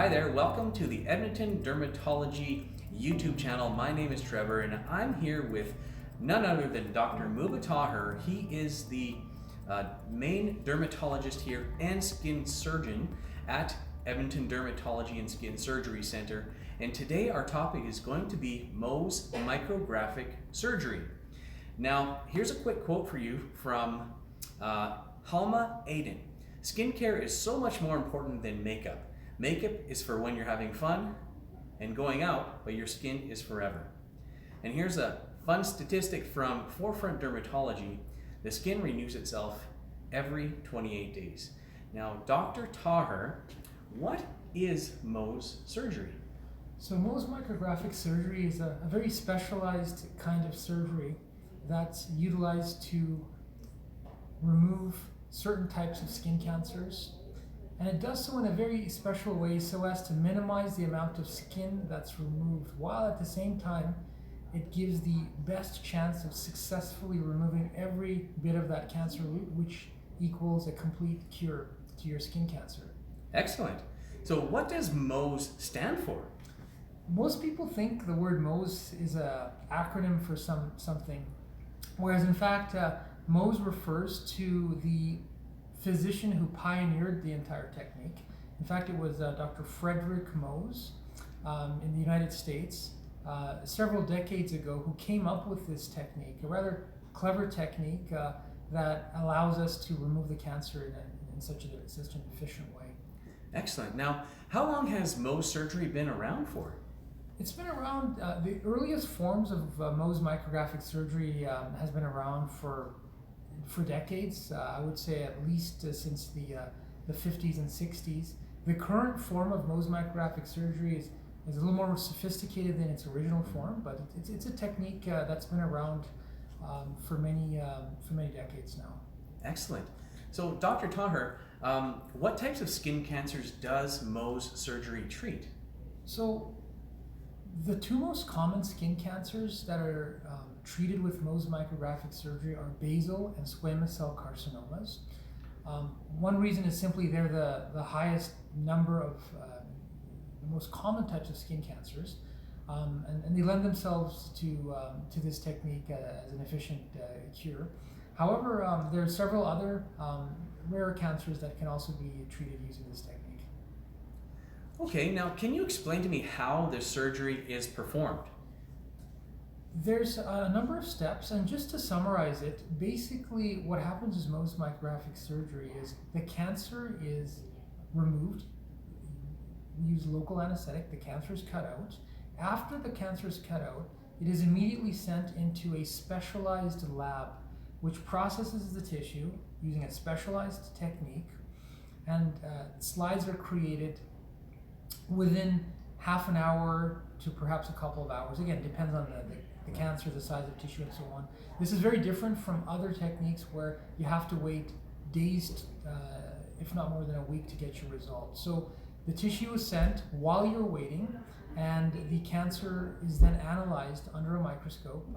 Hi there, welcome to the Edmonton Dermatology YouTube channel. My name is Trevor and I'm here with none other than Dr. Taher. He is the main dermatologist here and skin surgeon at Edmonton Dermatology and Skin Surgery Center. And today our topic is going to be Mohs Micrographic Surgery. Now, here's a quick quote for you from Halma Aden. Skincare is so much more important than makeup. Makeup is for when you're having fun and going out, but your skin is forever. And here's a fun statistic from Forefront Dermatology. The skin renews itself every 28 days. Now, Dr. Taher, what is Mohs surgery? So Mohs Micrographic Surgery is a very specialized kind of surgery that's utilized to remove certain types of skin cancers. And it does so in a very special way so as to minimize the amount of skin that's removed, while at the same time it gives the best chance of successfully removing every bit of that cancer root, which equals a complete cure to your skin cancer. Excellent. So what does Mohs stand for? Most people think the word Mohs is an acronym for something, whereas in fact Mohs refers to the physician who pioneered the entire technique. In fact, it was Dr. Frederick Mohs in the United States several decades ago who came up with this technique, a rather clever technique that allows us to remove the cancer in such an efficient way. Excellent. Now, how long has Mohs surgery been around for? It's been around, the earliest forms of Mohs micrographic surgery has been around for decades. I would say at least since the 50s and 60s. The current form of Mohs micrographic surgery is a little more sophisticated than its original form, but it's a technique that's been around for many decades now. Excellent. So, Dr. Taher, what types of skin cancers does Mohs surgery treat? So, the two most common skin cancers that are treated with Mohs micrographic surgery are basal and squamous cell carcinomas. One reason is simply they're the highest number of the most common types of skin cancers, and they lend themselves to this technique as an efficient cure. However, there are several other rare cancers that can also be treated using this technique. Okay, now can you explain to me how the surgery is performed? There's a number of steps, and just to summarize it, basically what happens is Mohs micrographic surgery is the cancer is removed. We use local anesthetic, the cancer is cut out. After the cancer is cut out, it is immediately sent into a specialized lab which processes the tissue using a specialized technique, and slides are created within half an hour to perhaps a couple of hours. Again, it depends on the cancer, the size of tissue, and so on. This is very different from other techniques where you have to wait days, if not more than a week, to get your results. So the tissue is sent while you're waiting, and the cancer is then analyzed under a microscope.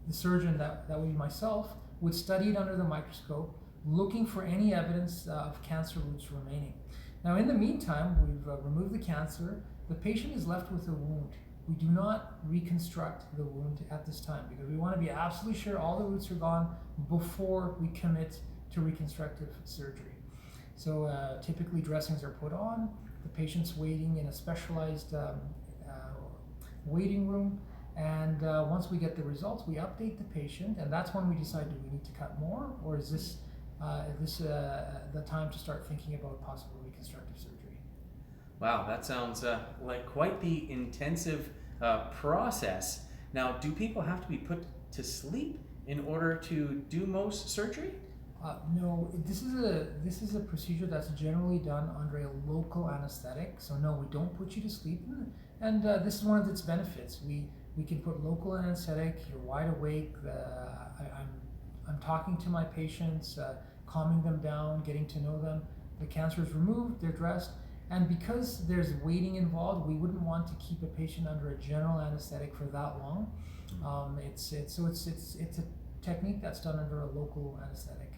The surgeon, that would be myself, would study it under the microscope, looking for any evidence of cancer roots remaining. Now, in the meantime, we've removed the cancer. The patient is left with a wound. We do not reconstruct the wound at this time because we want to be absolutely sure all the roots are gone before we commit to reconstructive surgery. So typically dressings are put on, the patient's waiting in a specialized waiting room, and once we get the results, we update the patient, and that's when we decide, do we need to cut more, or is this the time to start thinking about possible reconstructive surgery? Wow, that sounds like quite the intensive process. Now, do people have to be put to sleep in order to do Mohs surgery? No, this is a procedure that's generally done under a local anesthetic. So no, we don't put you to sleep, and this is one of its benefits. We can put local anesthetic. You're wide awake. I'm talking to my patients, calming them down, getting to know them. The cancer is removed. They're dressed. And because there's waiting involved, we wouldn't want to keep a patient under a general anesthetic for that long. It's a technique that's done under a local anesthetic.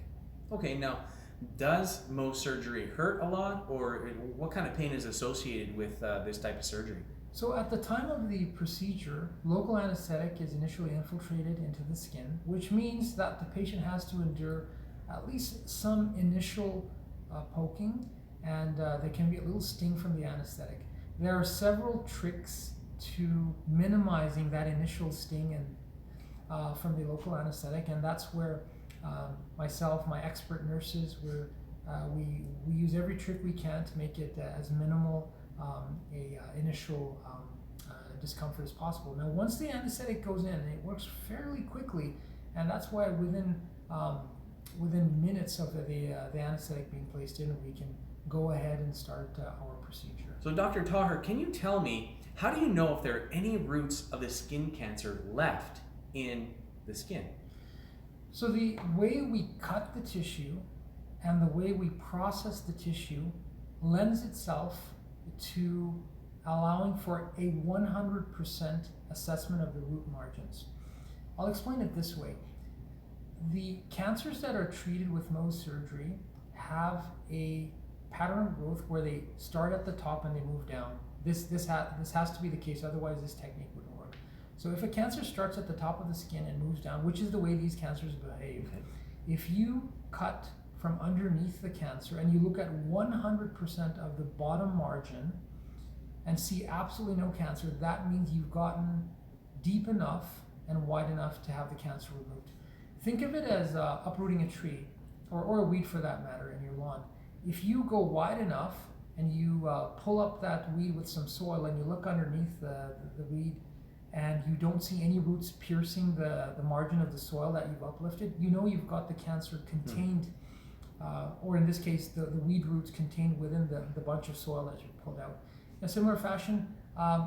Okay, now Does Mohs surgery hurt a lot, or what kind of pain is associated with this type of surgery? So at the time of the procedure, local anesthetic is initially infiltrated into the skin, which means that the patient has to endure at least some initial poking, and there can be a little sting from the anesthetic. There are several tricks to minimizing that initial sting and from the local anesthetic, and that's where myself, my expert nurses, we use every trick we can to make it as minimal initial discomfort as possible. Now, once the anesthetic goes in, it works fairly quickly, and that's why within minutes of the anesthetic being placed in, we can go ahead and start our procedure. So, Dr. Taher, can you tell me, how do you know if there are any roots of the skin cancer left in the skin? So the way we cut the tissue and the way we process the tissue lends itself to allowing for a 100% assessment of the root margins. I'll explain it this way. The cancers that are treated with Mohs surgery have a pattern of growth where they start at the top and they move down. This has to be the case, otherwise this technique wouldn't work. So if a cancer starts at the top of the skin and moves down, which is the way these cancers behave, if you cut from underneath the cancer and you look at 100% of the bottom margin and see absolutely no cancer, that means you've gotten deep enough and wide enough to have the cancer removed. Think of it as uprooting a tree, or a weed for that matter, in your lawn. If you go wide enough and you pull up that weed with some soil and you look underneath the weed and you don't see any roots piercing the margin of the soil that you've uplifted, you know you've got the cancer contained, or in this case, the weed roots contained within the bunch of soil that you pulled out. In a similar fashion,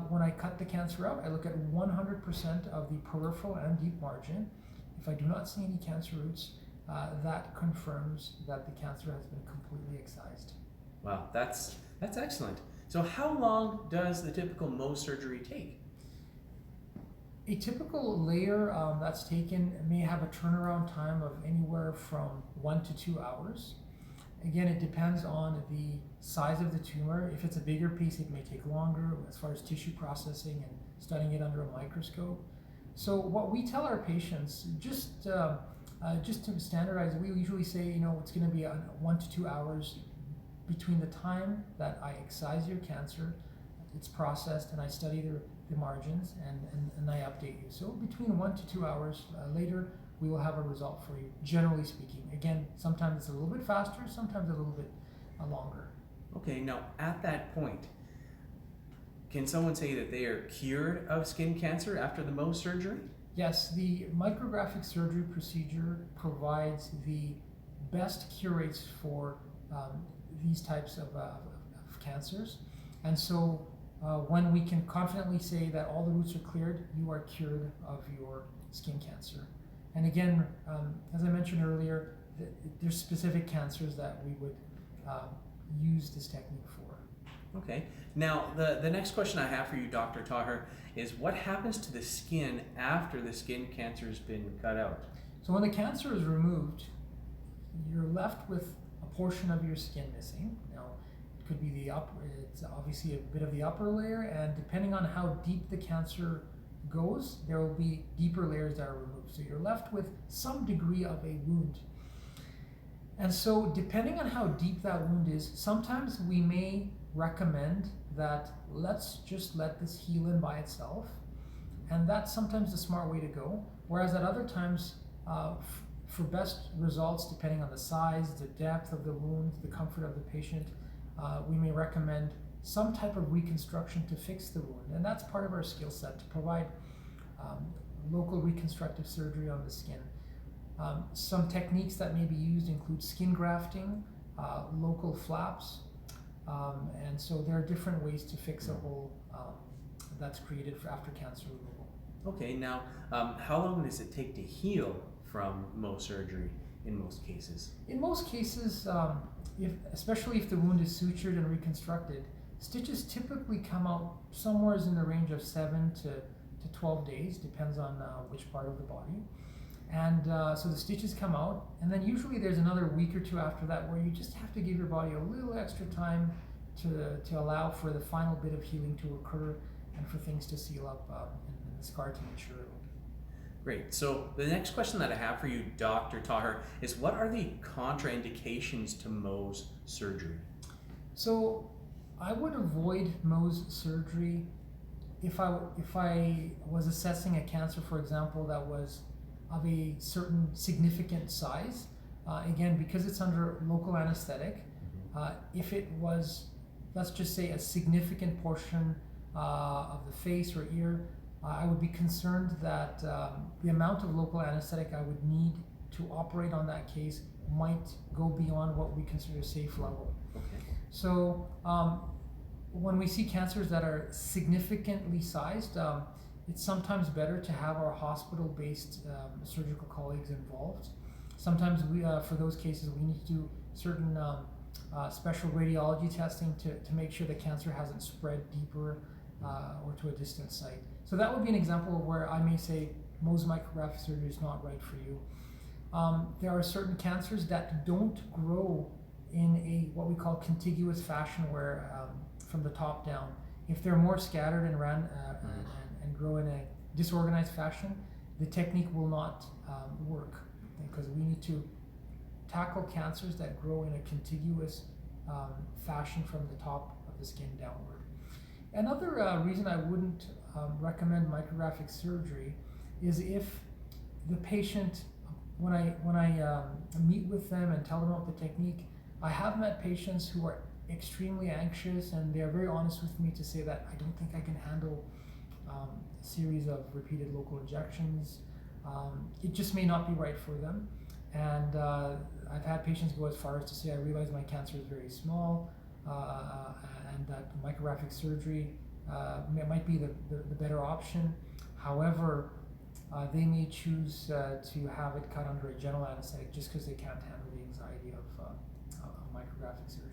when I cut the cancer out, I look at 100% of the peripheral and deep margin. If I do not see any cancer roots, that confirms that the cancer has been completely excised. Wow, that's excellent. So how long does the typical Mohs surgery take? A typical layer that's taken may have a turnaround time of anywhere from 1 to 2 hours. Again, it depends on the size of the tumor. If it's a bigger piece, it may take longer as far as tissue processing and studying it under a microscope. So what we tell our patients, just to standardize, we usually say, it's going to be 1 to 2 hours between the time that I excise your cancer, it's processed, and I study the margins, and I update you. So between 1 to 2 hours later, we will have a result for you, generally speaking. Again, sometimes it's a little bit faster, sometimes a little bit longer. Okay, now at that point, can someone say that they are cured of skin cancer after the Mohs surgery? Yes, the micrographic surgery procedure provides the best cure rates for these types of cancers. And so when we can confidently say that all the roots are cleared, you are cured of your skin cancer. And again, as I mentioned earlier, there's specific cancers that we would use this technique for. Okay. Now, the next question I have for you, Dr. Taher, is what happens to the skin after the skin cancer has been cut out? So when the cancer is removed, you're left with a portion of your skin missing. Now, it could be it's obviously a bit of the upper layer, and depending on how deep the cancer goes, there will be deeper layers that are removed. So you're left with some degree of a wound. And so depending on how deep that wound is, sometimes we may recommend that let's just let this heal in by itself. And that's sometimes the smart way to go. Whereas at other times, for best results, depending on the size, the depth of the wound, the comfort of the patient, we may recommend some type of reconstruction to fix the wound. And that's part of our skill set, to provide local reconstructive surgery on the skin. Some techniques that may be used include skin grafting, local flaps, and so there are different ways to fix a hole that's created after cancer removal. Okay, now how long does it take to heal from Mohs surgery in most cases? In most cases, especially if the wound is sutured and reconstructed, stitches typically come out somewhere in the range of 7 to 12 days, depends on which part of the body. And so the stitches come out, and then usually there's another week or two after that where you just have to give your body a little extra time to allow for the final bit of healing to occur and for things to seal up and the scar to mature. Great. So the next question that I have for you, Dr. Taher, is what are the contraindications to Mohs surgery? So I would avoid Mohs surgery if I was assessing a cancer, for example, that was of a certain significant size. Again, because it's under local anesthetic, if it was, let's just say, a significant portion of the face or ear, I would be concerned that the amount of local anesthetic I would need to operate on that case might go beyond what we consider a safe level. Okay. So when we see cancers that are significantly sized, it's sometimes better to have our hospital-based surgical colleagues involved. Sometimes we, for those cases, we need to do certain special radiology testing to make sure the cancer hasn't spread deeper or to a distant site. So that would be an example of where I may say Mohs micrographic surgery is not right for you. There are certain cancers that don't grow in a what we call contiguous fashion, where from the top down. If they're more scattered and and grow in a disorganized fashion, the technique will not work, because we need to tackle cancers that grow in a contiguous fashion from the top of the skin downward. Another reason I wouldn't recommend micrographic surgery is if the patient, when I meet with them and tell them about the technique, I have met patients who are extremely anxious, and they are very honest with me to say that I don't think I can handle a series of repeated local injections. It just may not be right for them. And I've had patients go as far as to say, I realize my cancer is very small, and that micrographic surgery might be the better option. However, they may choose to have it cut under a general anesthetic just because they can't handle the anxiety of micrographic surgery.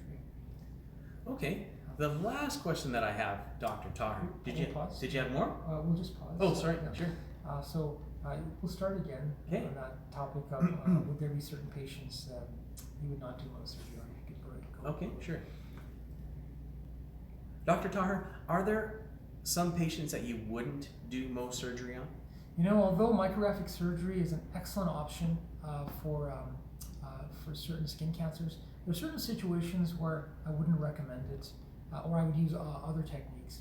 Okay. The last question that I have, Dr. Taher, did you have more? We'll just pause. Oh, sorry. Yeah. Sure. So we'll start again Okay. on that topic of would there be certain patients you would not do Mohs surgery on? You could go. Okay, sure. Dr. Taher, are there some patients that you wouldn't do Mohs surgery on? You know, although micrographic surgery is an excellent option for certain skin cancers, there are certain situations where I wouldn't recommend it, or I would use other techniques.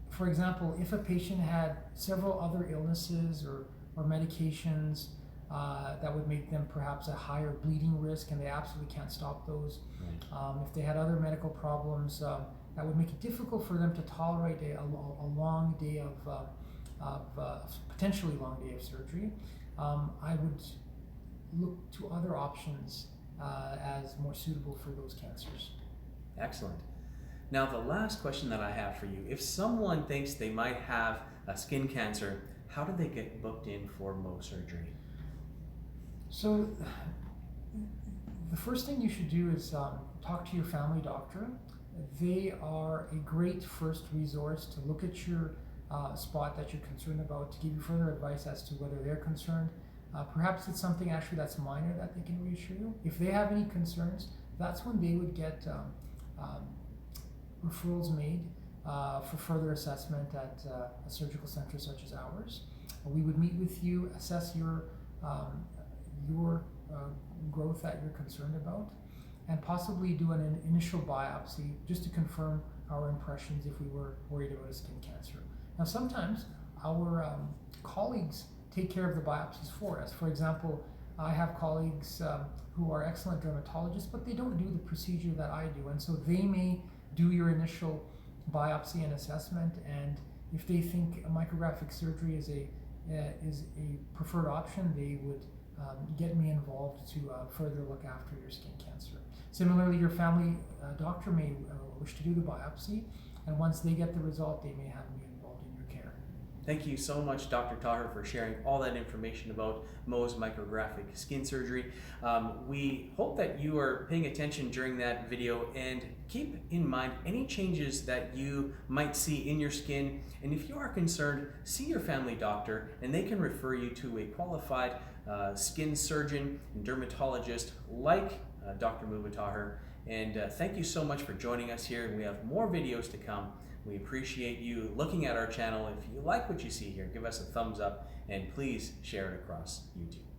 For example, if a patient had several other illnesses or medications that would make them perhaps a higher bleeding risk, and they absolutely can't stop those. Right. If they had other medical problems that would make it difficult for them to tolerate a long day of potentially long day of surgery, I would look to other options as more suitable for those cancers. Excellent. Now, the last question that I have for you, if someone thinks they might have a skin cancer, how do they get booked in for Mohs surgery? So the first thing you should do is talk to your family doctor. They are a great first resource to look at your spot that you're concerned about, to give you further advice as to whether they're concerned. Perhaps it's something actually that's minor that they can reassure you. If they have any concerns, that's when they would get referrals made for further assessment at a surgical center such as ours. We would meet with you, assess your growth that you're concerned about, and possibly do an initial biopsy just to confirm our impressions if we were worried about a skin cancer. Now, sometimes our colleagues take care of the biopsies for us. For example, I have colleagues who are excellent dermatologists, but they don't do the procedure that I do, and so they may do your initial biopsy and assessment, and if they think a micrographic surgery is a preferred option, they would get me involved to further look after your skin cancer. Similarly, your family doctor may wish to do the biopsy, and once they get the result, they may have me involved in your care. Thank you so much, Dr. Taher, for sharing all that information about Mohs Micrographic Skin Surgery. We hope that you are paying attention during that video, and keep in mind any changes that you might see in your skin. And if you are concerned, see your family doctor, and they can refer you to a qualified skin surgeon and dermatologist like Dr. Mohs Taher. And thank you so much for joining us here. We have more videos to come. We appreciate you looking at our channel. If you like what you see here, give us a thumbs up, and please share it across YouTube.